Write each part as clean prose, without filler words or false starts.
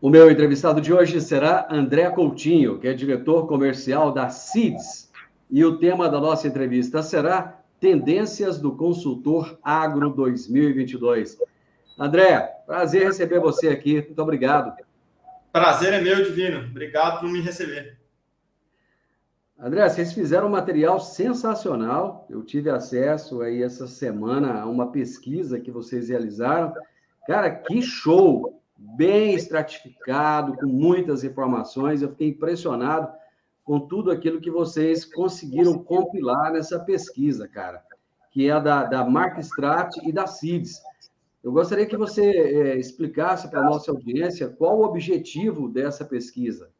O meu entrevistado de hoje será André Coutinho, que é diretor comercial da Seeds. E o tema da nossa entrevista será Tendências do Consultor Agro 2022. André, prazer receber você aqui. Muito obrigado. Prazer é meu, Divino. Obrigado por me receber. André, vocês fizeram um material sensacional. Eu tive acesso aí essa semana a uma pesquisa que vocês realizaram. Cara, que show! Bem estratificado, com muitas informações. Eu fiquei impressionado com tudo aquilo que vocês conseguiram compilar nessa pesquisa, cara, que é da MarkStrat e da Seeds. Eu gostaria que você explicasse para a nossa audiência qual o objetivo dessa pesquisa.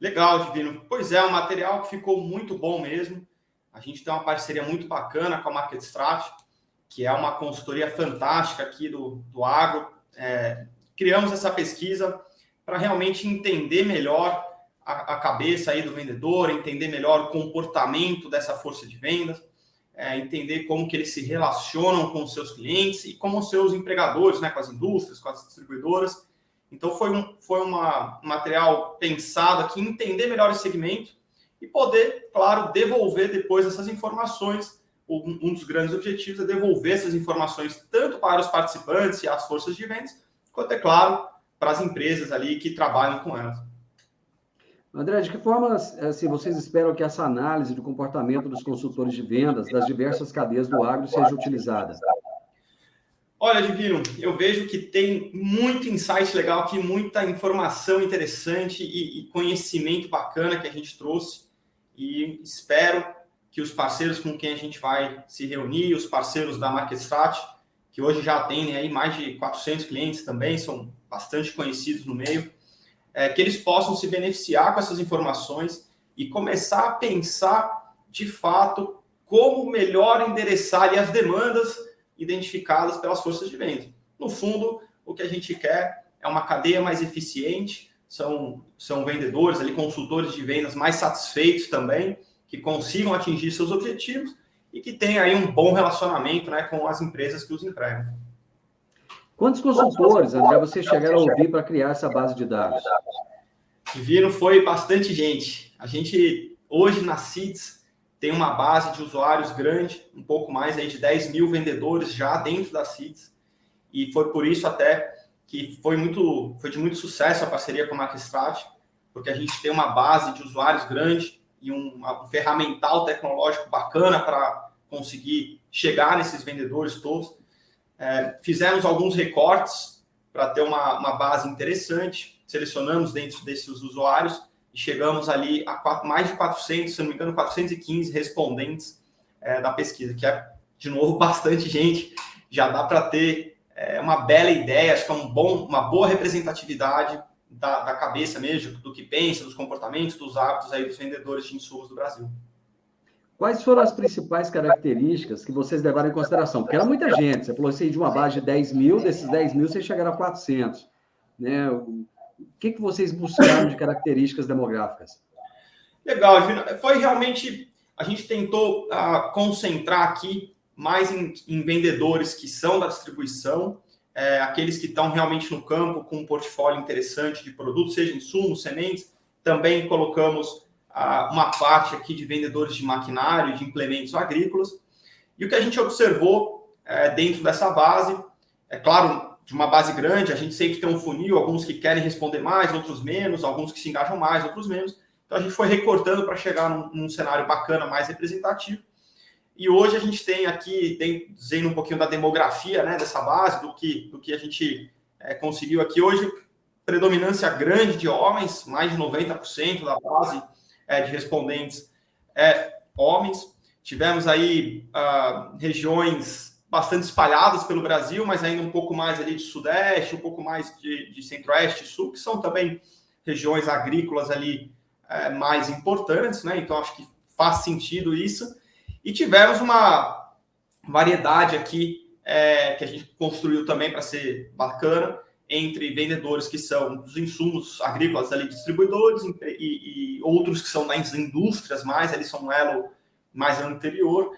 Legal, Divino. Pois é, um material que ficou muito bom mesmo. A gente tem uma parceria muito bacana com a MarketStrat, que é uma consultoria fantástica aqui do agro. Criamos essa pesquisa para realmente entender melhor a cabeça aí do vendedor, entender melhor o comportamento dessa força de vendas, entender como que eles se relacionam com os seus clientes e com os seus empregadores, né, com as indústrias, com as distribuidoras. Então, foi um material pensado aqui em entender melhor esse segmento e poder, claro, devolver depois essas informações. Um dos grandes objetivos é devolver essas informações tanto para os participantes e as forças de vendas, quanto, é claro, para as empresas ali que trabalham com elas. André, de que forma assim, vocês esperam que essa análise do comportamento dos consultores de vendas das diversas cadeias do agro seja utilizada? Olha, Divino, eu vejo que tem muito insight legal aqui, muita informação interessante e conhecimento bacana que a gente trouxe. E espero que os parceiros com quem a gente vai se reunir, os parceiros da MarketStrat, que hoje já atendem aí mais de 400 clientes também, são bastante conhecidos no meio, que eles possam se beneficiar com essas informações e começar a pensar, de fato, como melhor endereçar ali as demandas identificadas pelas forças de venda. No fundo, o que a gente quer é uma cadeia mais eficiente, são vendedores, ali, consultores de vendas mais satisfeitos também, que consigam atingir seus objetivos e que tenham aí um bom relacionamento, né, com as empresas que os empregam. Quantos consultores, André, vocês chegaram a ouvir para criar essa base de dados? Divino, foi bastante gente. A gente, hoje, na Seeds, tem uma base de usuários grande, um pouco mais aí de 10 mil vendedores já dentro da Seeds, e foi por isso até que foi de muito sucesso a parceria com a MarketStrat, porque a gente tem uma base de usuários grande e um ferramental tecnológico bacana para conseguir chegar nesses vendedores todos. Fizemos alguns recortes para ter uma base interessante, selecionamos dentro desses usuários e chegamos ali a mais de 400, se não me engano, 415 respondentes da pesquisa, que é, de novo, bastante gente. Já dá para ter uma bela ideia, acho que é uma boa representatividade da cabeça mesmo, do que pensa, dos comportamentos, dos hábitos aí dos vendedores de insumos do Brasil. Quais foram as principais características que vocês levaram em consideração? Porque era muita gente, você falou assim, de uma base de 10 mil, desses 10 mil vocês chegaram a 400. Né? O que vocês buscaram de características demográficas? Legal, foi realmente, a gente tentou concentrar aqui mais em vendedores que são da distribuição, aqueles que estão realmente no campo com um portfólio interessante de produtos, seja insumos, sementes. Também colocamos uma parte aqui de vendedores de maquinário, de implementos agrícolas. E o que a gente observou dentro dessa base, é claro, de uma base grande, a gente sempre tem um funil, alguns que querem responder mais, outros menos, alguns que se engajam mais, outros menos. Então a gente foi recortando para chegar num cenário bacana, mais representativo. E hoje a gente tem aqui, dizendo um pouquinho da demografia, né, dessa base, do que a gente conseguiu aqui hoje, predominância grande de homens, mais de 90% da base de respondentes homens. Tivemos aí regiões bastante espalhadas pelo Brasil, mas ainda um pouco mais ali de sudeste, um pouco mais de centro-oeste e sul, que são também regiões agrícolas ali mais importantes, né? Então acho que faz sentido isso. E tivemos uma variedade aqui que a gente construiu também para ser bacana, entre vendedores que são dos insumos agrícolas, ali, distribuidores, e outros que são das indústrias mais, eles são um elo mais anterior,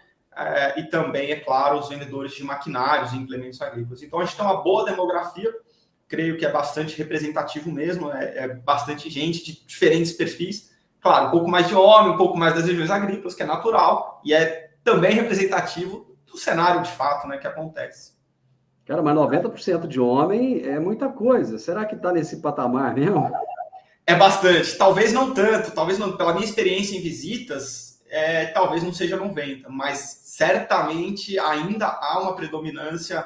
e também, é claro, os vendedores de maquinários e implementos agrícolas. Então, a gente tem uma boa demografia, creio que é bastante representativo mesmo, é bastante gente de diferentes perfis. Claro, um pouco mais de homem, um pouco mais das regiões agrícolas, que é natural, e é também representativo do cenário de fato, né, que acontece. Cara, mas 90% de homem é muita coisa. Será que está nesse patamar mesmo? É bastante, talvez não tanto, talvez não, pela minha experiência em visitas, talvez não seja 90, mas certamente ainda há uma predominância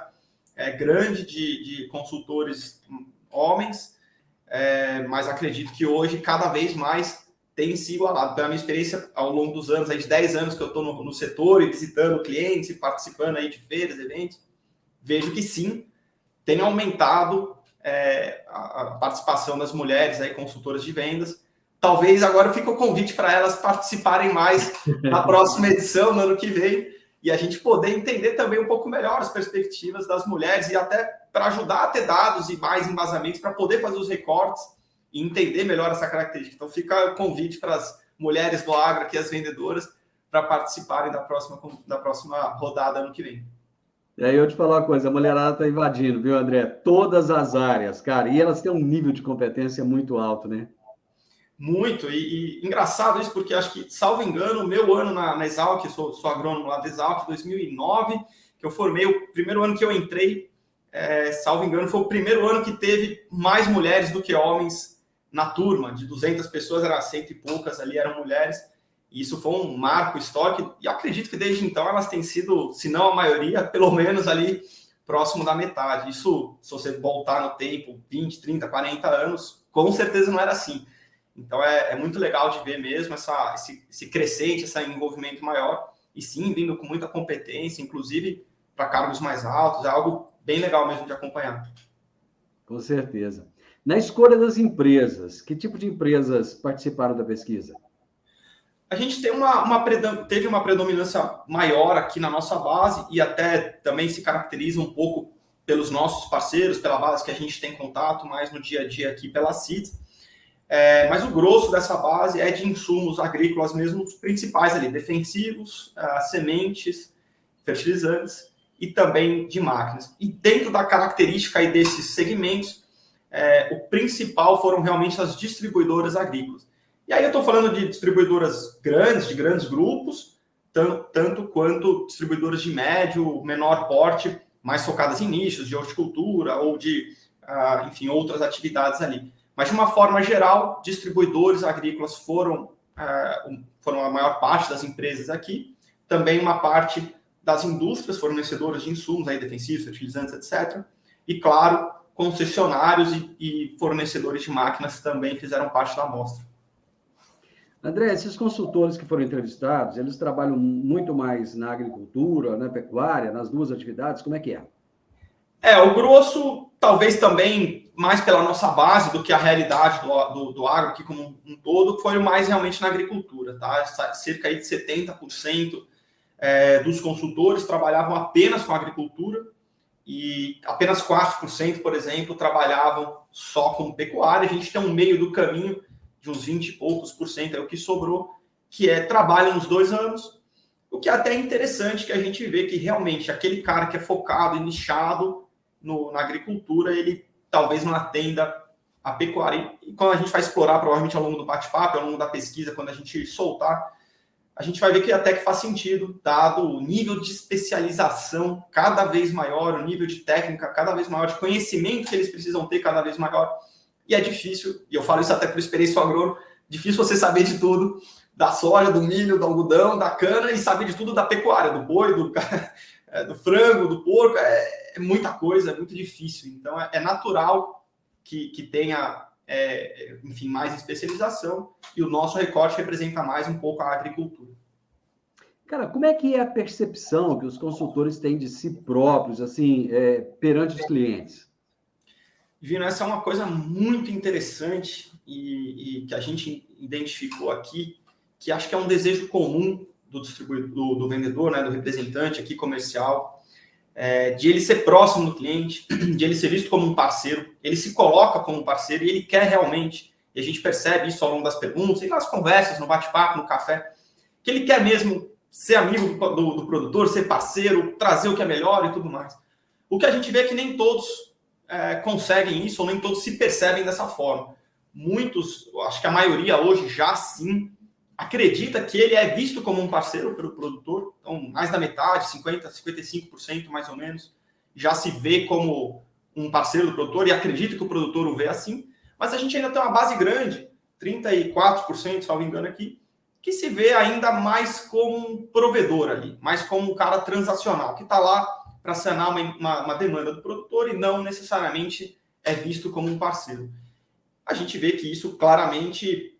grande de consultores homens, mas acredito que hoje cada vez mais tem se igualado. Pela minha experiência ao longo dos anos, aí de 10 anos que eu estou no setor e visitando clientes e participando aí de feiras, eventos, vejo que sim, tem aumentado a participação das mulheres aí, consultoras de vendas. Talvez agora fique o convite para elas participarem mais na próxima edição, no ano que vem, e a gente poder entender também um pouco melhor as perspectivas das mulheres e até para ajudar a ter dados e mais embasamentos para poder fazer os recortes e entender melhor essa característica. Então fica o convite para as mulheres do agro, aqui as vendedoras, para participarem da próxima rodada ano que vem. E aí eu te falar uma coisa, a mulherada está invadindo, viu, André? Todas as áreas, cara, e elas têm um nível de competência muito alto, né? Muito, e engraçado isso, porque acho que, salvo engano, o meu ano na Exalc, sou agrônomo lá da Exalc, 2009, que eu formei, o primeiro ano que eu entrei, salvo engano, foi o primeiro ano que teve mais mulheres do que homens na turma, de 200 pessoas, era 100 e poucas ali, eram mulheres, e isso foi um marco histórico, e acredito que desde então elas têm sido, se não a maioria, pelo menos ali próximo da metade. Isso, se você voltar no tempo, 20, 30, 40 anos, com certeza não era assim. Então, é muito legal de ver mesmo esse crescente, esse envolvimento maior, e sim, vindo com muita competência, inclusive para cargos mais altos, é algo bem legal mesmo de acompanhar. Com certeza. Na escolha das empresas, que tipo de empresas participaram da pesquisa? A gente tem teve uma predominância maior aqui na nossa base e até também se caracteriza um pouco pelos nossos parceiros, pela base que a gente tem contato mais no dia a dia aqui pela CITES. Mas o grosso dessa base é de insumos agrícolas mesmo, os principais ali, defensivos, sementes, fertilizantes e também de máquinas. E dentro da característica aí desses segmentos, o principal foram realmente as distribuidoras agrícolas. E aí eu estou falando de distribuidoras grandes, de grandes grupos, tanto quanto distribuidoras de médio, menor porte, mais focadas em nichos de horticultura ou de, enfim, outras atividades ali. Mas, de uma forma geral, distribuidores agrícolas foram a maior parte das empresas aqui. Também uma parte das indústrias fornecedoras de insumos, aí, defensivos, fertilizantes, etc. E, claro, concessionários e fornecedores de máquinas também fizeram parte da amostra. André, esses consultores que foram entrevistados, eles trabalham muito mais na agricultura, na pecuária, nas duas atividades, como é que é? O grosso, talvez também mais pela nossa base do que a realidade do agro aqui como um todo, foi mais realmente na agricultura, tá? Cerca aí de 70% dos consultores trabalhavam apenas com agricultura e apenas 4%, por exemplo, trabalhavam só com pecuária. A gente tem um meio do caminho de uns 20 e poucos por cento, é o que sobrou, que trabalha nos 2 anos, o que é até interessante que a gente vê que realmente aquele cara que é focado e nichado na agricultura, ele talvez não atenda a pecuária. E quando a gente vai explorar, provavelmente ao longo do bate-papo, ao longo da pesquisa, quando a gente soltar, a gente vai ver que até que faz sentido, dado o nível de especialização cada vez maior, o nível de técnica cada vez maior, de conhecimento que eles precisam ter cada vez maior. E é difícil, e eu falo isso até por experiência agrônoma, difícil você saber de tudo, da soja, do milho, do algodão, da cana, e saber de tudo da pecuária, do boi, do frango, do porco, é muita coisa, é muito difícil. Então, é natural que tenha, enfim, mais especialização, e o nosso recorte representa mais um pouco a agricultura. Cara, como é que é a percepção que os consultores têm de si próprios, assim, perante os clientes? Vino, essa é uma coisa muito interessante e que a gente identificou aqui, que acho que é um desejo comum do distribuidor, do vendedor, né, do representante aqui comercial, de ele ser próximo do cliente, de ele ser visto como um parceiro, ele se coloca como um parceiro e ele quer realmente, e a gente percebe isso ao longo das perguntas, e nas conversas, no bate-papo, no café, que ele quer mesmo ser amigo do produtor, ser parceiro, trazer o que é melhor e tudo mais. O que a gente vê é que nem todos conseguem isso, ou nem todos se percebem dessa forma. Muitos, acho que a maioria hoje já sim, acredita que ele é visto como um parceiro pelo produtor, então mais da metade, 50%, 55% mais ou menos, já se vê como um parceiro do produtor e acredita que o produtor o vê assim, mas a gente ainda tem uma base grande, 34%, salvo engano aqui, que se vê ainda mais como um provedor ali, mais como um cara transacional, que está lá para sanar uma demanda do produtor e não necessariamente é visto como um parceiro. A gente vê que isso claramente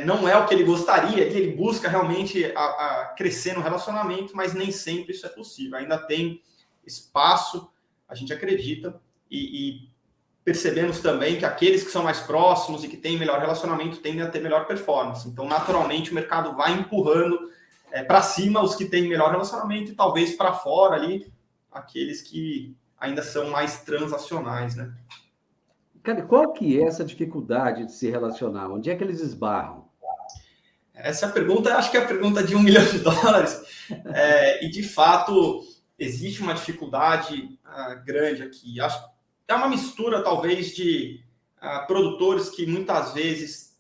não é o que ele gostaria, ele busca realmente a crescer no relacionamento, mas nem sempre isso é possível. Ainda tem espaço, a gente acredita, e percebemos também que aqueles que são mais próximos e que têm melhor relacionamento tendem a ter melhor performance. Então, naturalmente, o mercado vai empurrando para cima os que têm melhor relacionamento e talvez para fora ali aqueles que ainda são mais transacionais, né? Cara, qual que é essa dificuldade de se relacionar? Onde é que eles esbarram? Essa pergunta, acho que é a pergunta de $1 milhão. E, de fato, existe uma dificuldade grande aqui. Acho que é uma mistura, talvez, de produtores que muitas vezes,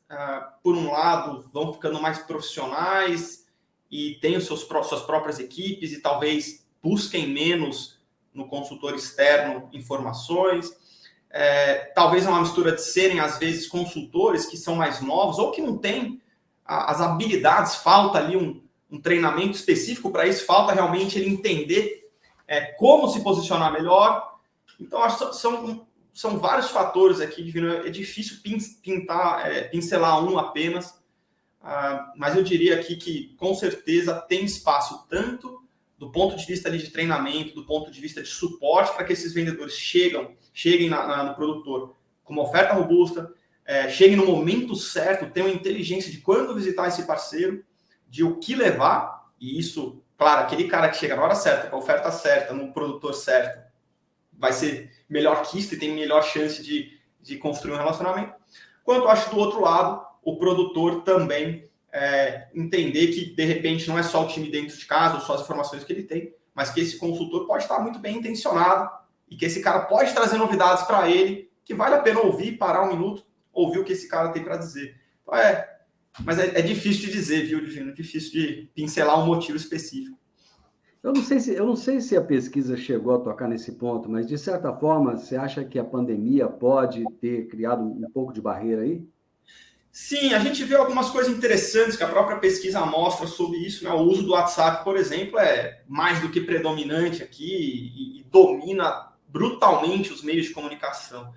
por um lado, vão ficando mais profissionais e têm suas próprias equipes e talvez busquem menos no consultor externo informações. Talvez é uma mistura de serem, às vezes, consultores que são mais novos ou que não têm as habilidades, falta ali um treinamento específico para isso, falta realmente ele entender como se posicionar melhor. Então, acho que são vários fatores aqui, Divino. É difícil pincelar um apenas, mas eu diria aqui que, com certeza, tem espaço tanto do ponto de vista ali de treinamento, do ponto de vista de suporte, para que esses vendedores cheguem no produtor com uma oferta robusta, cheguem no momento certo, tenham inteligência de quando visitar esse parceiro, de o que levar, e isso, claro, aquele cara que chega na hora certa, com a oferta certa, no produtor certo, vai ser melhor que isso e tem melhor chance de construir um relacionamento. Quanto acho do outro lado, o produtor também entender que, de repente, não é só o time dentro de casa, ou só as informações que ele tem, mas que esse consultor pode estar muito bem intencionado e que esse cara pode trazer novidades para ele, que vale a pena ouvir, parar um minuto, ouvir o que esse cara tem para dizer. Então, mas é difícil de dizer, viu, Divino? É difícil de pincelar um motivo específico. Eu não sei se a pesquisa chegou a tocar nesse ponto, mas, de certa forma, você acha que a pandemia pode ter criado um pouco de barreira aí? Sim, a gente vê algumas coisas interessantes que a própria pesquisa mostra sobre isso, né? O uso do WhatsApp, por exemplo, é mais do que predominante aqui e domina brutalmente os meios de comunicação.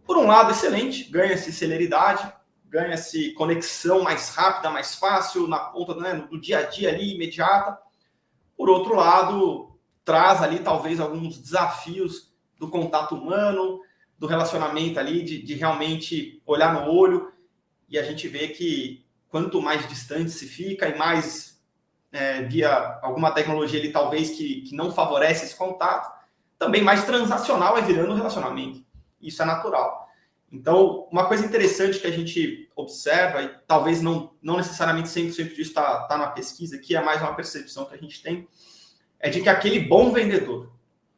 Por um lado, excelente, ganha-se celeridade, ganha-se conexão mais rápida, mais fácil, na ponta, né, do dia a dia ali, imediata. Por outro lado, traz ali talvez alguns desafios do contato humano, do relacionamento ali, de realmente olhar no olho. E a gente vê que quanto mais distante se fica e mais via alguma tecnologia ali talvez que não favorece esse contato, também mais transacional é virando o relacionamento. Isso é natural. Então, uma coisa interessante que a gente observa, e talvez não necessariamente 100% disso está na pesquisa, que é mais uma percepção que a gente tem, é de que aquele bom vendedor,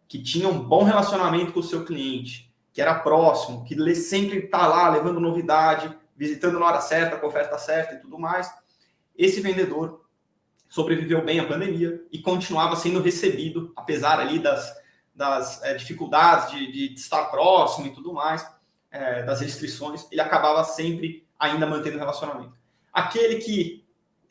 que tinha um bom relacionamento com o seu cliente, que era próximo, que sempre está lá levando novidade, visitando na hora certa, com a oferta certa e tudo mais, esse vendedor sobreviveu bem à pandemia e continuava sendo recebido, apesar ali das dificuldades de estar próximo e tudo mais, das restrições, ele acabava sempre ainda mantendo o relacionamento. Aquele que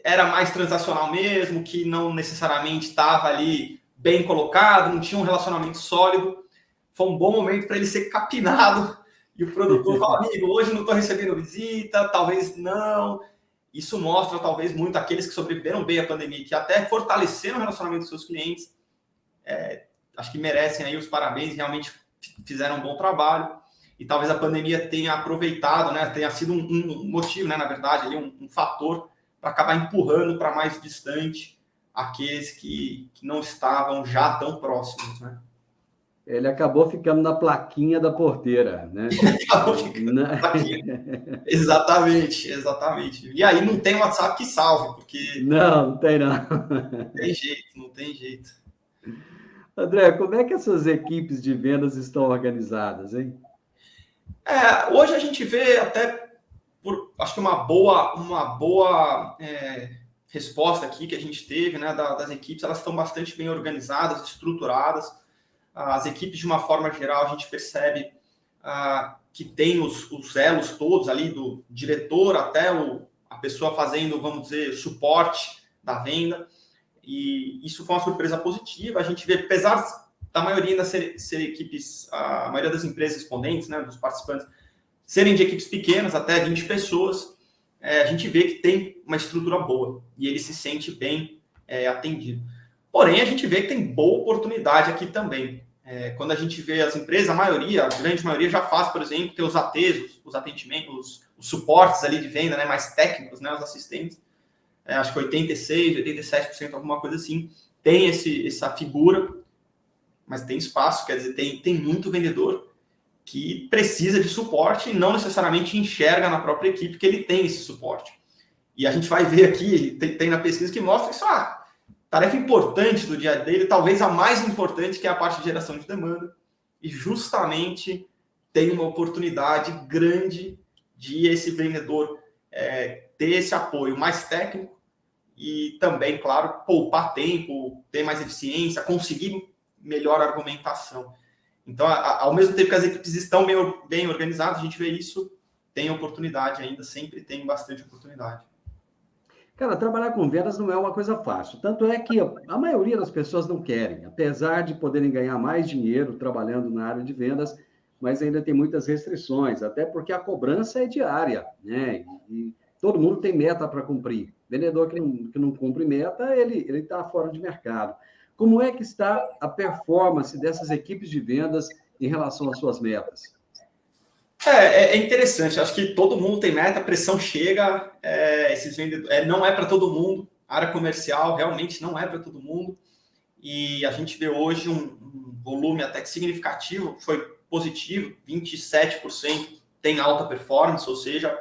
era mais transacional mesmo, que não necessariamente estava ali bem colocado, não tinha um relacionamento sólido, foi um bom momento para ele ser capinado. E o produtor fala, amigo, hoje não estou recebendo visita, talvez não. Isso mostra, talvez, muito aqueles que sobreviveram bem à pandemia, que até fortaleceram o relacionamento dos seus clientes. Acho que merecem aí os parabéns, realmente fizeram um bom trabalho. E talvez a pandemia tenha aproveitado, né, tenha sido um motivo, né, na verdade, ali, um fator para acabar empurrando para mais distante aqueles que não estavam já tão próximos, né? Ele acabou ficando na plaquinha da porteira, né? Acabou ficando na plaquinha. Exatamente. E aí não tem WhatsApp que salve, porque... Não tem não. Não tem jeito. André, como é que essas equipes de vendas estão organizadas, hein? Hoje a gente vê até, acho que uma boa resposta aqui que a gente teve, né, das equipes, elas estão bastante bem organizadas, estruturadas. As equipes, de uma forma geral, a gente percebe que tem os elos todos ali, do diretor até a pessoa fazendo, vamos dizer, suporte da venda. E isso foi uma surpresa positiva. A gente vê, apesar da maioria ainda ser equipes, a maioria das empresas respondentes, né, dos participantes, serem de equipes pequenas, até 20 pessoas, a gente vê que tem uma estrutura boa e ele se sente bem atendido. Porém, a gente vê que tem boa oportunidade aqui também. Quando a gente vê as empresas, a grande maioria já faz, por exemplo, ter os ATs, os atendimentos, os suportes ali de venda, né, mais técnicos, né, os assistentes. Acho que 86%, 87%, alguma coisa assim, tem essa figura, mas tem espaço, quer dizer, tem muito vendedor que precisa de suporte e não necessariamente enxerga na própria equipe que ele tem esse suporte. E a gente vai ver aqui, tem na pesquisa que mostra isso, tarefa importante do dia dele, talvez a mais importante, que é a parte de geração de demanda, e justamente tem uma oportunidade grande de esse vendedor ter esse apoio mais técnico e também, claro, poupar tempo, ter mais eficiência, conseguir melhor argumentação. Então, ao mesmo tempo que as equipes estão bem organizadas, a gente vê isso, tem oportunidade ainda, sempre tem bastante oportunidade. Cara, trabalhar com vendas não é uma coisa fácil. Tanto é que a maioria das pessoas não querem, apesar de poderem ganhar mais dinheiro trabalhando na área de vendas, mas ainda tem muitas restrições, até porque a cobrança é diária, né? E todo mundo tem meta para cumprir. Vendedor que não cumpre meta, ele está fora de mercado. Como é que está a performance dessas equipes de vendas em relação às suas metas? É interessante, acho que todo mundo tem meta, a pressão chega, esses vendedores, não é para todo mundo, a área comercial realmente não é para todo mundo, e a gente vê hoje um volume até que significativo, foi positivo, 27% tem alta performance, ou seja,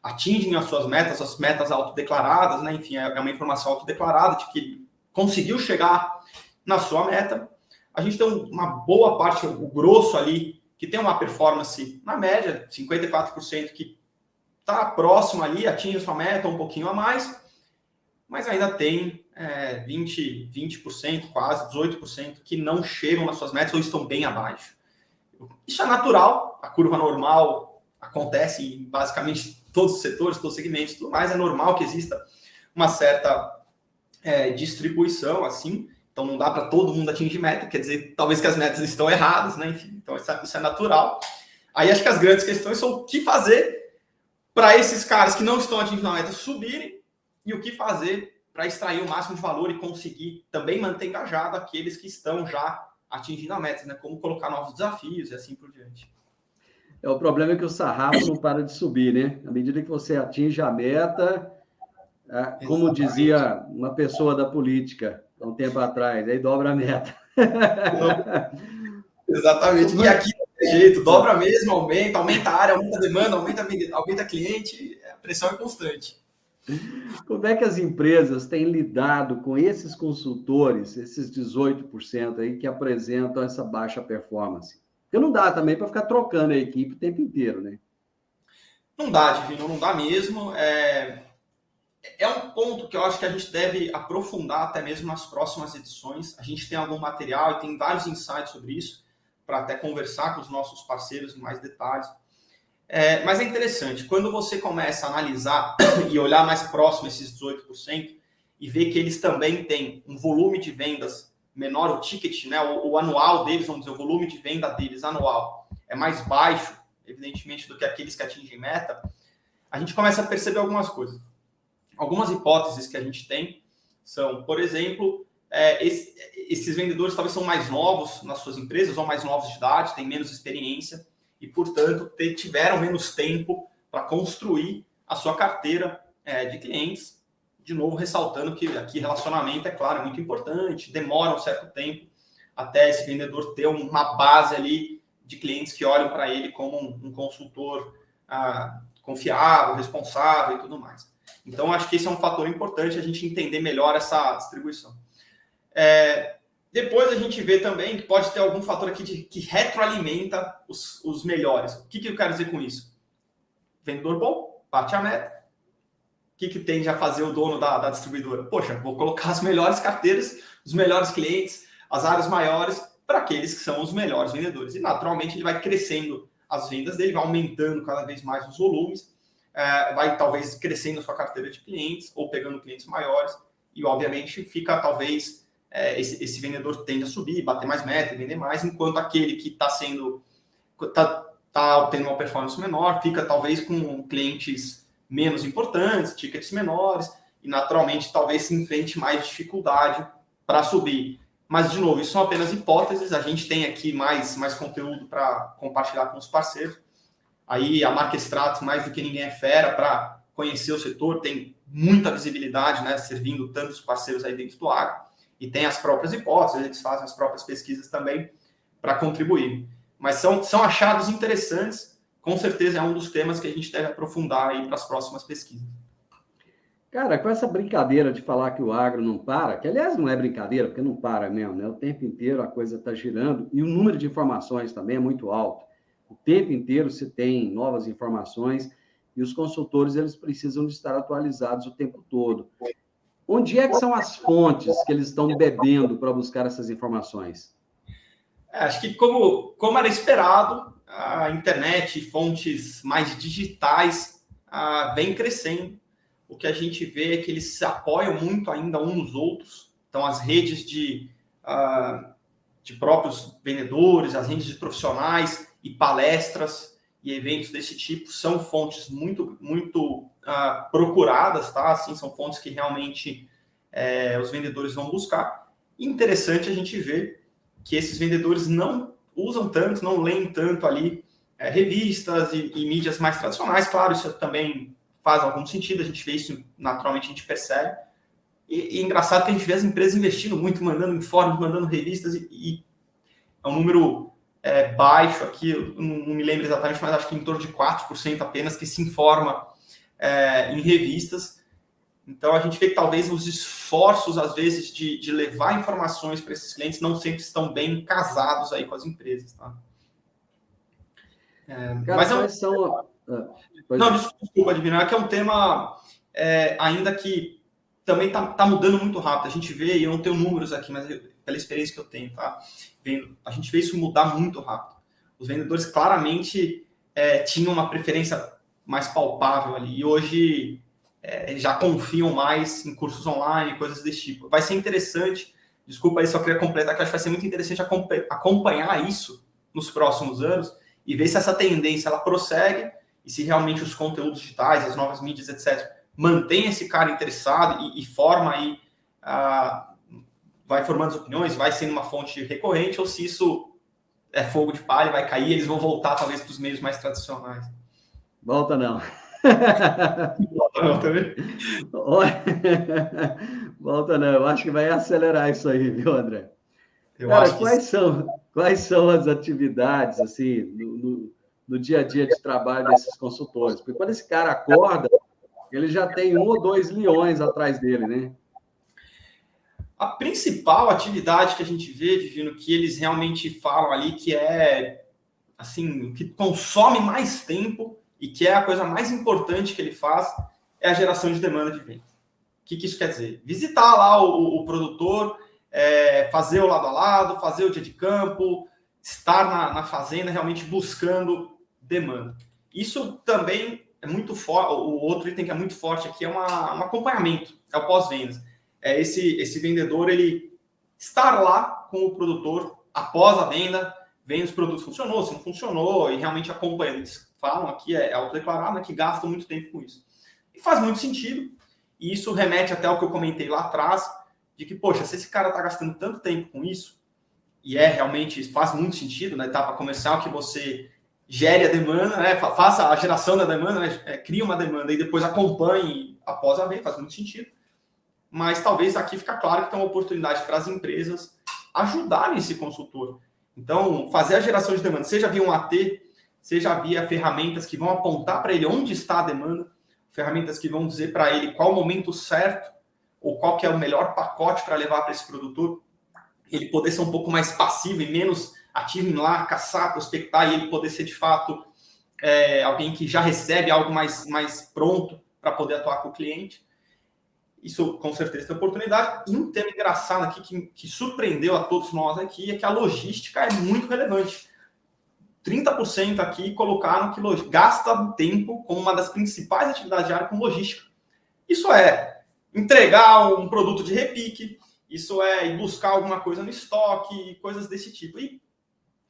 atingem as suas metas, as metas autodeclaradas, né? Enfim, é uma informação autodeclarada de que conseguiu chegar na sua meta. A gente tem uma boa parte, o grosso ali, que tem uma performance na média, 54% que está próximo ali, atinge a sua meta, um pouquinho a mais, mas ainda tem 20%, quase 18% que não chegam nas suas metas ou estão bem abaixo. Isso é natural, a curva normal acontece em basicamente todos os setores, todos os segmentos, tudo mais, é normal que exista uma certa distribuição assim. Então, não dá para todo mundo atingir meta, quer dizer, talvez que as metas estão erradas, né? Enfim, então isso é natural. Aí acho que as grandes questões são o que fazer para esses caras que não estão atingindo a meta subirem e o que fazer para extrair o máximo de valor e conseguir também manter engajado aqueles que estão já atingindo a meta, né? Como colocar novos desafios e assim por diante. O problema é que o sarrafo não para de subir, né? À medida que você atinge a meta, como Exatamente. dizia uma pessoa da política há um tempo atrás, aí dobra a meta. Exatamente. E aqui é jeito, dobra mesmo, aumenta a área, aumenta a demanda, aumenta a cliente, a pressão é constante. Como é que as empresas têm lidado com esses consultores, esses 18% aí que apresentam essa baixa performance? Porque não dá também para ficar trocando a equipe o tempo inteiro, né? Não dá, Divino, não dá mesmo. É um ponto que eu acho que a gente deve aprofundar até mesmo nas próximas edições. A gente tem algum material e tem vários insights sobre isso, para até conversar com os nossos parceiros em mais detalhes. Mas é interessante, quando você começa a analisar e olhar mais próximo esses 18% e ver que eles também têm um volume de vendas menor, o ticket, né, o anual deles, vamos dizer, o volume de venda deles anual é mais baixo, evidentemente, do que aqueles que atingem meta, a gente começa a perceber algumas coisas. Algumas hipóteses que a gente tem são, por exemplo, esses vendedores talvez são mais novos nas suas empresas, ou mais novos de idade, têm menos experiência, e, portanto, tiveram menos tempo para construir a sua carteira de clientes. De novo, ressaltando que aqui relacionamento, é claro, é muito importante, demora um certo tempo até esse vendedor ter uma base ali de clientes que olham para ele como um consultor confiável, responsável e tudo mais. Então, acho que esse é um fator importante, a gente entender melhor essa distribuição. Depois a gente vê também que pode ter algum fator aqui que retroalimenta os melhores. O que eu quero dizer com isso? Vendedor bom, bate a meta. O que tende a fazer o dono da distribuidora? Poxa, vou colocar as melhores carteiras, os melhores clientes, as áreas maiores para aqueles que são os melhores vendedores. E, naturalmente, ele vai crescendo as vendas dele, vai aumentando cada vez mais os volumes, vai, talvez, crescendo a sua carteira de clientes ou pegando clientes maiores. E, obviamente, fica, talvez, esse vendedor tende a subir, bater mais meta e vender mais, enquanto aquele que está tendo uma performance menor, fica, talvez, com clientes menos importantes, tickets menores, e naturalmente talvez se enfrente mais dificuldade para subir. Mas, de novo, isso são apenas hipóteses, a gente tem aqui mais conteúdo para compartilhar com os parceiros. Aí a marca Extratos, mais do que ninguém é fera para conhecer o setor, tem muita visibilidade, né, servindo tantos parceiros aí dentro do agro, e tem as próprias hipóteses, eles fazem as próprias pesquisas também para contribuir. Mas são achados interessantes. Com certeza é um dos temas que a gente deve aprofundar aí para as próximas pesquisas. Cara, com essa brincadeira de falar que o agro não para, que aliás não é brincadeira, porque não para mesmo, né? O tempo inteiro a coisa está girando e o número de informações também é muito alto. O tempo inteiro se tem novas informações e os consultores eles precisam de estar atualizados o tempo todo. Onde é que são as fontes que eles estão bebendo para buscar essas informações? Acho que como era esperado, a internet e fontes mais digitais vem crescendo. O que a gente vê é que eles se apoiam muito ainda uns nos outros. Então, as redes de próprios vendedores, as redes de profissionais e palestras e eventos desse tipo são fontes muito, muito procuradas, tá? Assim, são fontes que realmente os vendedores vão buscar. Interessante a gente ver que esses vendedores não usam tanto, não leem tanto ali revistas e mídias mais tradicionais. Claro, isso também faz algum sentido, a gente vê isso, naturalmente a gente percebe. E engraçado que a gente vê as empresas investindo muito, mandando informes, mandando revistas, e é um número baixo aqui, eu não me lembro exatamente, mas acho que em torno de 4% apenas que se informa em revistas. Então, a gente vê que talvez os esforços, às vezes, de levar informações para esses clientes não sempre estão bem casados aí com as empresas. Tá? Cara, mas quais são... Não, desculpa, Divino, que é um tema ainda que também está mudando muito rápido. A gente vê, e eu não tenho números aqui, mas pela experiência que eu tenho, tá? A gente vê isso mudar muito rápido. Os vendedores claramente tinham uma preferência mais palpável ali, e hoje... já confiam mais em cursos online, coisas desse tipo. Vai ser interessante, desculpa aí, só queria completar, que acho que vai ser muito interessante acompanhar isso nos próximos anos e ver se essa tendência ela prossegue e se realmente os conteúdos digitais, as novas mídias, etc., mantém esse cara interessado e forma aí, vai formando as opiniões, vai sendo uma fonte recorrente, ou se isso é fogo de palha, vai cair, eles vão voltar talvez para os meios mais tradicionais. Volta não. Volta não, eu acho que vai acelerar isso aí, viu, André? Cara, quais são as atividades, assim, no dia a dia de trabalho desses consultores? Porque quando esse cara acorda, ele já tem 1 ou 2 leões atrás dele, né? A principal atividade que a gente vê, Divino, que eles realmente falam ali, que é, assim, que consome mais tempo e que é a coisa mais importante que ele faz, é a geração de demanda de venda. O que isso quer dizer? Visitar lá o produtor, fazer o lado a lado, fazer o dia de campo, estar na fazenda realmente buscando demanda. Isso também é muito forte. O outro item que é muito forte aqui é um acompanhamento, é o pós-vendas. Esse vendedor, ele estar lá com o produtor após a venda, vendo se o produto funcionou, se não funcionou, e realmente acompanhando. Eles falam aqui, autodeclarado, né, que gastam muito tempo com isso. E faz muito sentido. E isso remete até ao que eu comentei lá atrás, de que, poxa, se esse cara está gastando tanto tempo com isso, e realmente faz muito sentido na etapa comercial que você gere a demanda, né, faça a geração da demanda, né, cria uma demanda e depois acompanhe após a venda, faz muito sentido. Mas talvez aqui fica claro que tem uma oportunidade para as empresas ajudarem esse consultor. Então, fazer a geração de demanda, seja via um AT, seja via ferramentas que vão apontar para ele onde está a demanda, ferramentas que vão dizer para ele qual o momento certo ou qual que é o melhor pacote para levar para esse produtor. ele poder ser um pouco mais passivo e menos ativo em lá, caçar, prospectar, e ele poder ser, de fato, alguém que já recebe algo mais pronto para poder atuar com o cliente. Isso, com certeza, tem oportunidade. E um tema engraçado aqui que surpreendeu a todos nós aqui é que a logística é muito relevante. 30% aqui colocaram que gasta tempo como uma das principais atividades diárias com logística. Isso é entregar um produto de repique, isso é ir buscar alguma coisa no estoque, coisas desse tipo. E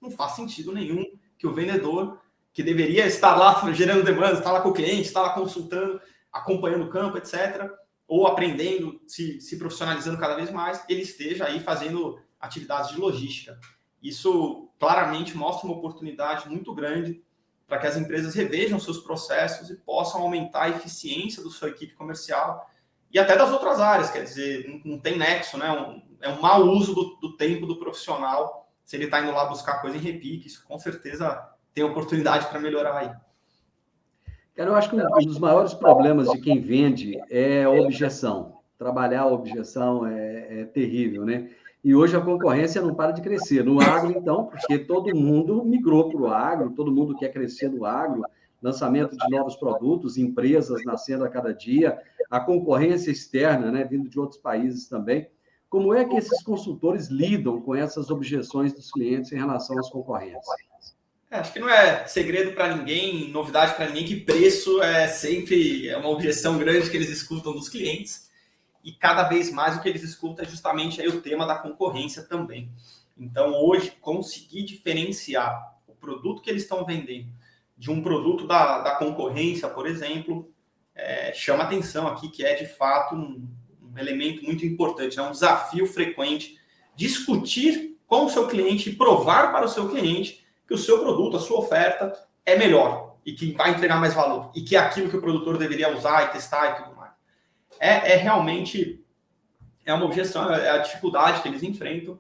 não faz sentido nenhum que o vendedor, que deveria estar lá gerando demandas, estar lá com o cliente, estar lá consultando, acompanhando o campo, etc., ou aprendendo, se profissionalizando cada vez mais, ele esteja aí fazendo atividades de logística. Isso claramente mostra uma oportunidade muito grande para que as empresas revejam seus processos e possam aumentar a eficiência da sua equipe comercial e até das outras áreas, quer dizer, não tem nexo, né? É um mau uso do tempo do profissional se ele está indo lá buscar coisa em repique. Isso com certeza tem oportunidade para melhorar aí. Cara, eu acho que um dos maiores problemas de quem vende é a objeção. Trabalhar a objeção é terrível, né? E hoje a concorrência não para de crescer. No agro, então, porque todo mundo migrou para o agro, todo mundo quer crescer no agro, lançamento de novos produtos, empresas nascendo a cada dia, a concorrência externa, né, vindo de outros países também. Como é que esses consultores lidam com essas objeções dos clientes em relação aos concorrentes? Acho que não é segredo para ninguém, novidade para ninguém, que preço é sempre uma objeção grande que eles escutam dos clientes. E cada vez mais o que eles escutam é justamente aí o tema da concorrência também. Então, hoje, conseguir diferenciar o produto que eles estão vendendo de um produto da concorrência, por exemplo, chama atenção aqui, que é de fato um elemento muito importante, é um desafio frequente discutir com o seu cliente e provar para o seu cliente que o seu produto, a sua oferta é melhor e que vai entregar mais valor e que é aquilo que o produtor deveria usar e testar e tudo mais. Realmente uma objeção, é a dificuldade que eles enfrentam.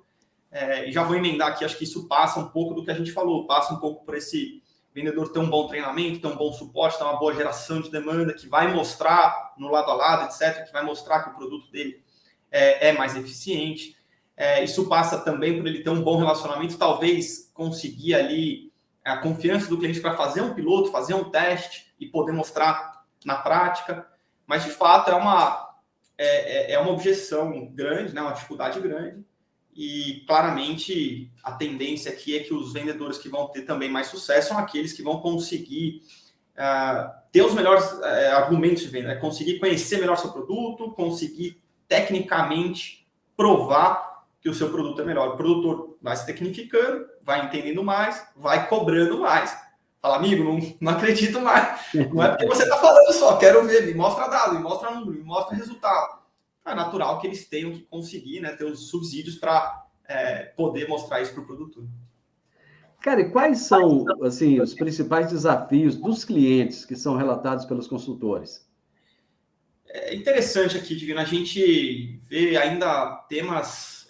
E já vou emendar aqui, acho que isso passa um pouco do que a gente falou, passa um pouco por esse vendedor ter um bom treinamento, ter um bom suporte, ter uma boa geração de demanda, que vai mostrar no lado a lado, etc., que vai mostrar que o produto dele é mais eficiente. Isso passa também por ele ter um bom relacionamento, talvez conseguir ali a confiança do cliente para fazer um piloto, fazer um teste e poder mostrar na prática. Mas, de fato, é uma objeção grande, né? Uma dificuldade grande. E, claramente, a tendência aqui é que os vendedores que vão ter também mais sucesso são aqueles que vão conseguir ter os melhores argumentos de venda, né? Conseguir conhecer melhor seu produto, conseguir tecnicamente provar que o seu produto é melhor. O produtor vai se tecnificando, vai entendendo mais, vai cobrando mais. Fala, amigo, não acredito mais. Não é porque você está falando só, quero ver, me mostra dado, me mostra número, me mostra resultado. É natural que eles tenham que conseguir, né, ter os subsídios para poder mostrar isso para o produtor. Cara, e quais são, assim, os principais desafios dos clientes que são relatados pelos consultores? É interessante aqui, Divino, a gente vê ainda temas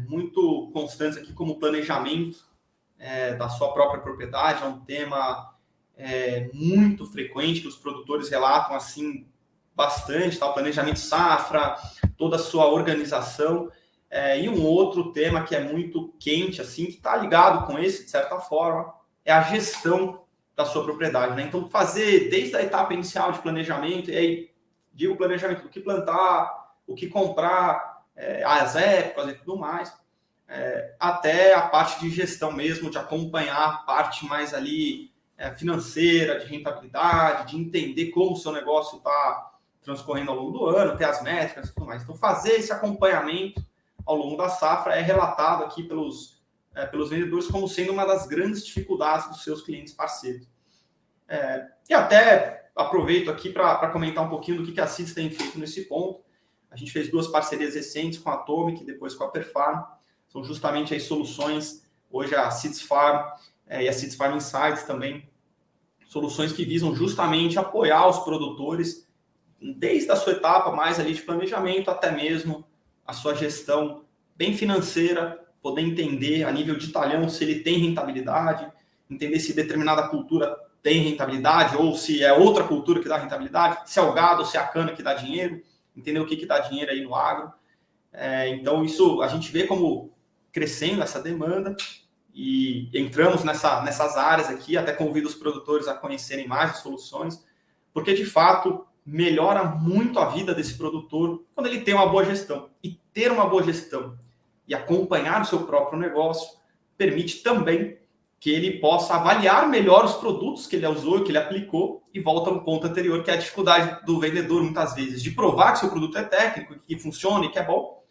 muito constantes aqui, como o planejamento da sua própria propriedade. É um tema muito frequente que os produtores relatam assim bastante, tá? O planejamento safra, toda a sua organização. E um outro tema que é muito quente, assim, que está ligado com esse, de certa forma, é a gestão da sua propriedade, né? Então, fazer desde a etapa inicial de planejamento, e aí digo planejamento do que plantar, o que comprar, as épocas e tudo mais, até a parte de gestão mesmo, de acompanhar a parte mais ali financeira, de rentabilidade, de entender como o seu negócio está transcorrendo ao longo do ano, ter as métricas e tudo mais. Então, fazer esse acompanhamento ao longo da safra é relatado aqui pelos vendedores como sendo uma das grandes dificuldades dos seus clientes parceiros. E até aproveito aqui para comentar um pouquinho do que a CIDS tem feito nesse ponto. A gente fez 2 parcerias recentes com a Atomic e depois com a Perfarm. São justamente aí soluções, hoje a CIDS Farm e a CIDS Farm Insights também, soluções que visam justamente apoiar os produtores desde a sua etapa mais ali de planejamento até mesmo a sua gestão bem financeira, poder entender a nível de talhão se ele tem rentabilidade, entender se determinada cultura tem rentabilidade ou se é outra cultura que dá rentabilidade, se é o gado ou se é a cana que dá dinheiro, entender o que dá dinheiro aí no agro. Então, isso a gente vê como crescendo essa demanda e entramos nessas áreas aqui, até convido os produtores a conhecerem mais as soluções, porque, de fato, melhora muito a vida desse produtor quando ele tem uma boa gestão. E ter uma boa gestão e acompanhar o seu próprio negócio permite também que ele possa avaliar melhor os produtos que ele usou, que ele aplicou, e volta no ponto anterior, que é a dificuldade do vendedor, muitas vezes, de provar que seu produto é técnico, que funciona e que é bom,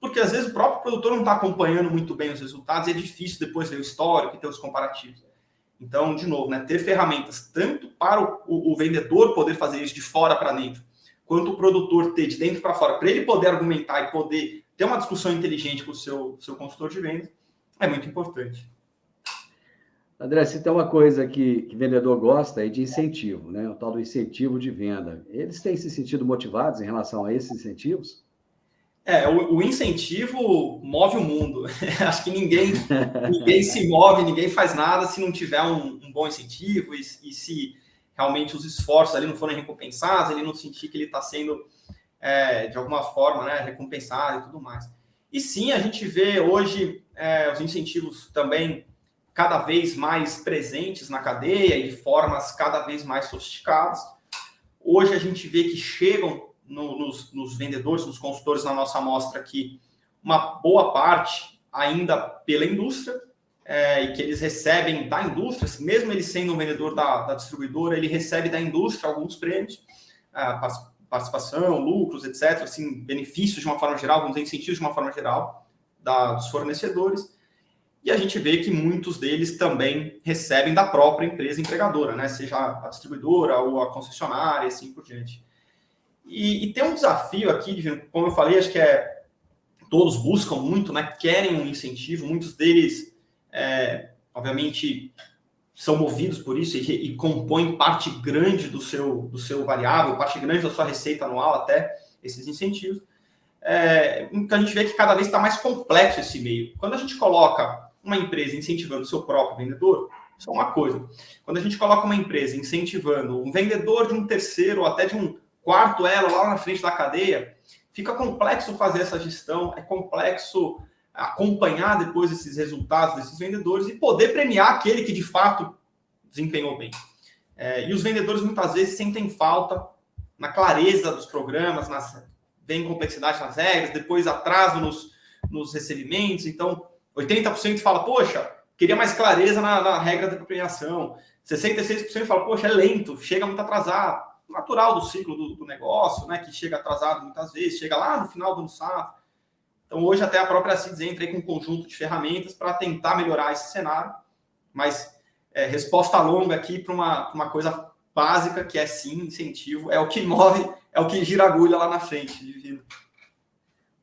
porque às vezes o próprio produtor não está acompanhando muito bem os resultados e é difícil depois ver o histórico e ter os comparativos. Então, de novo, ter ferramentas tanto para o vendedor poder fazer isso de fora para dentro, quanto o produtor ter de dentro para fora, para ele poder argumentar e poder ter uma discussão inteligente com o seu consultor de vendas, é muito importante. André, se tem uma coisa que vendedor gosta é de incentivo, né? O tal do incentivo de venda. Eles têm se sentido motivados em relação a esses incentivos? O incentivo move o mundo. Acho que ninguém se move, ninguém faz nada se não tiver um bom incentivo e se realmente os esforços ali não forem recompensados, ele não sentir que ele está sendo, de alguma forma, recompensado e tudo mais. E sim, a gente vê hoje os incentivos também cada vez mais presentes na cadeia e de formas cada vez mais sofisticadas. Hoje a gente vê que chegam nos vendedores, nos consultores na nossa amostra aqui, uma boa parte ainda pela indústria, e que eles recebem da indústria, mesmo ele sendo um vendedor da distribuidora, ele recebe da indústria alguns prêmios, participação, lucros, etc., assim, benefícios de uma forma geral, vamos dizer, incentivos de uma forma geral dos fornecedores. E a gente vê que muitos deles também recebem da própria empresa empregadora, né? Seja a distribuidora ou a concessionária, assim por diante. E tem um desafio aqui, como eu falei, acho que todos buscam muito, né? Querem um incentivo, muitos deles, obviamente, são movidos por isso e compõem parte grande do seu variável, parte grande da sua receita anual, até esses incentivos. A gente vê que cada vez está mais complexo esse meio. Quando a gente coloca uma empresa incentivando o seu próprio vendedor, isso é uma coisa. Quando a gente coloca uma empresa incentivando um vendedor de um terceiro ou até de um quarto elo lá na frente da cadeia, fica complexo fazer essa gestão, é complexo acompanhar depois esses resultados desses vendedores e poder premiar aquele que de fato desempenhou bem. E os vendedores muitas vezes sentem falta na clareza dos programas, vem complexidade nas regras, depois atraso nos recebimentos. Então, 80% fala, poxa, queria mais clareza na regra da premiação. 66% fala, poxa, é lento, chega muito atrasado. Natural do ciclo do negócio, né, que chega atrasado muitas vezes, chega lá no final do ano safra. Então, hoje até a própria CIDS entra aí com um conjunto de ferramentas para tentar melhorar esse cenário. Mas, resposta longa aqui para uma coisa básica, que é sim, incentivo, é o que move, é o que gira a agulha lá na frente, divino.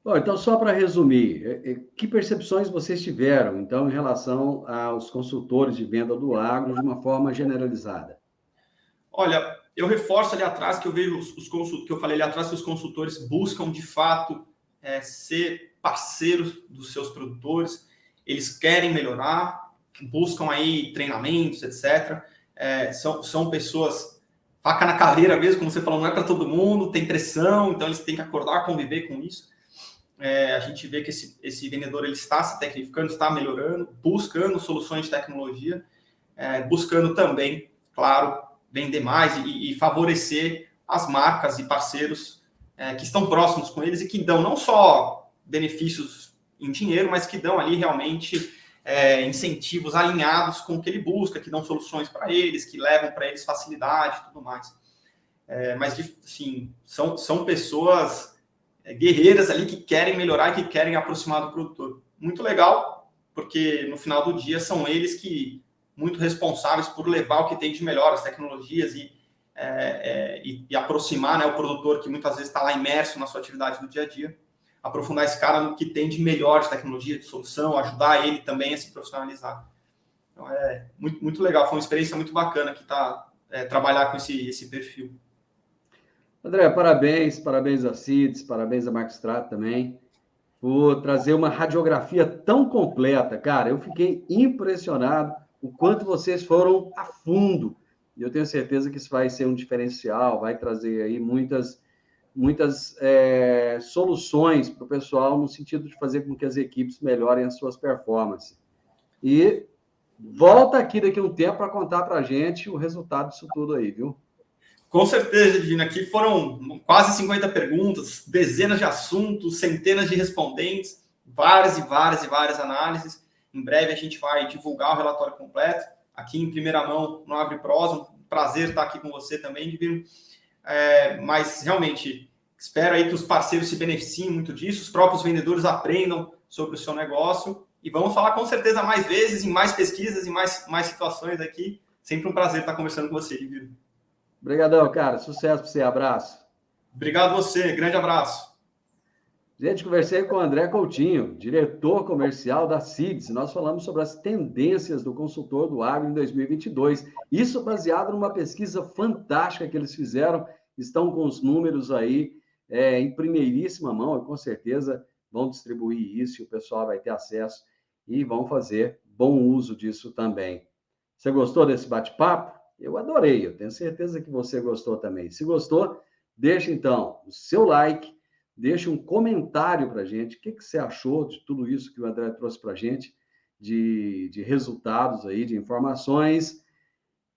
Bom, então, só para resumir, que percepções vocês tiveram, então, em relação aos consultores de venda do agro de uma forma generalizada? Olha, eu reforço ali atrás que eu vejo que eu falei ali atrás que os consultores buscam, de fato, ser parceiros dos seus produtores, eles querem melhorar, buscam aí treinamentos, etc. São pessoas faca na caveira mesmo, como você falou, não é para todo mundo, tem pressão, então eles têm que acordar, conviver com isso. A gente vê que esse vendedor ele está se tecnificando, está melhorando, buscando soluções de tecnologia, buscando também, claro, vender mais e favorecer as marcas e parceiros que estão próximos com eles e que dão não só benefícios em dinheiro, mas que dão ali realmente incentivos alinhados com o que ele busca, que dão soluções para eles, que levam para eles facilidade e tudo mais. Mas, assim, são pessoas guerreiras ali que querem melhorar e que querem aproximar do produtor. Muito legal, porque no final do dia são eles que muito responsáveis por levar o que tem de melhor, as tecnologias e aproximar, né, o produtor que muitas vezes está lá imerso na sua atividade do dia a dia, aprofundar esse cara no que tem de melhor de tecnologia, de solução, ajudar ele também a se profissionalizar. Então, muito, muito legal, foi uma experiência muito bacana que trabalhar com esse perfil. André, parabéns a CIDS, parabéns a Marcstrato também, por trazer uma radiografia tão completa. Cara, eu fiquei impressionado o quanto vocês foram a fundo. E eu tenho certeza que isso vai ser um diferencial, vai trazer aí muitas muitas soluções para o pessoal no sentido de fazer com que as equipes melhorem as suas performances. E volta aqui daqui a um tempo para contar para a gente o resultado disso tudo aí, viu? Com certeza, Divina. Aqui foram quase 50 perguntas, dezenas de assuntos, centenas de respondentes, várias e várias e várias análises. Em breve a gente vai divulgar o relatório completo. Aqui em primeira mão, no AgriProsa. Um prazer estar aqui com você também, Divino. Mas realmente, espero aí que os parceiros se beneficiem muito disso, os próprios vendedores aprendam sobre o seu negócio. E vamos falar com certeza mais vezes, em mais pesquisas, em mais situações aqui. Sempre um prazer estar conversando com você, Divino. Obrigadão, cara. Sucesso para você. Abraço. Obrigado a você. Grande abraço. Gente, conversei com o André Coutinho, diretor comercial da CIDS. Nós falamos sobre as tendências do consultor do agro em 2022. Isso baseado numa pesquisa fantástica que eles fizeram. Estão com os números aí em primeiríssima mão e com certeza vão distribuir isso e o pessoal vai ter acesso e vão fazer bom uso disso também. Você gostou desse bate-papo? Eu adorei, eu tenho certeza que você gostou também. Se gostou, deixa então o seu like, deixa um comentário para a gente. O que você achou de tudo isso que o André trouxe para a gente, de resultados aí, de informações.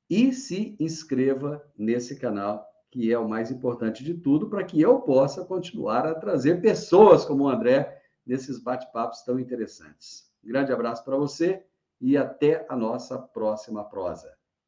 E se inscreva nesse canal, que é o mais importante de tudo, para que eu possa continuar a trazer pessoas como o André nesses bate-papos tão interessantes. Um grande abraço para você e até a nossa próxima prosa.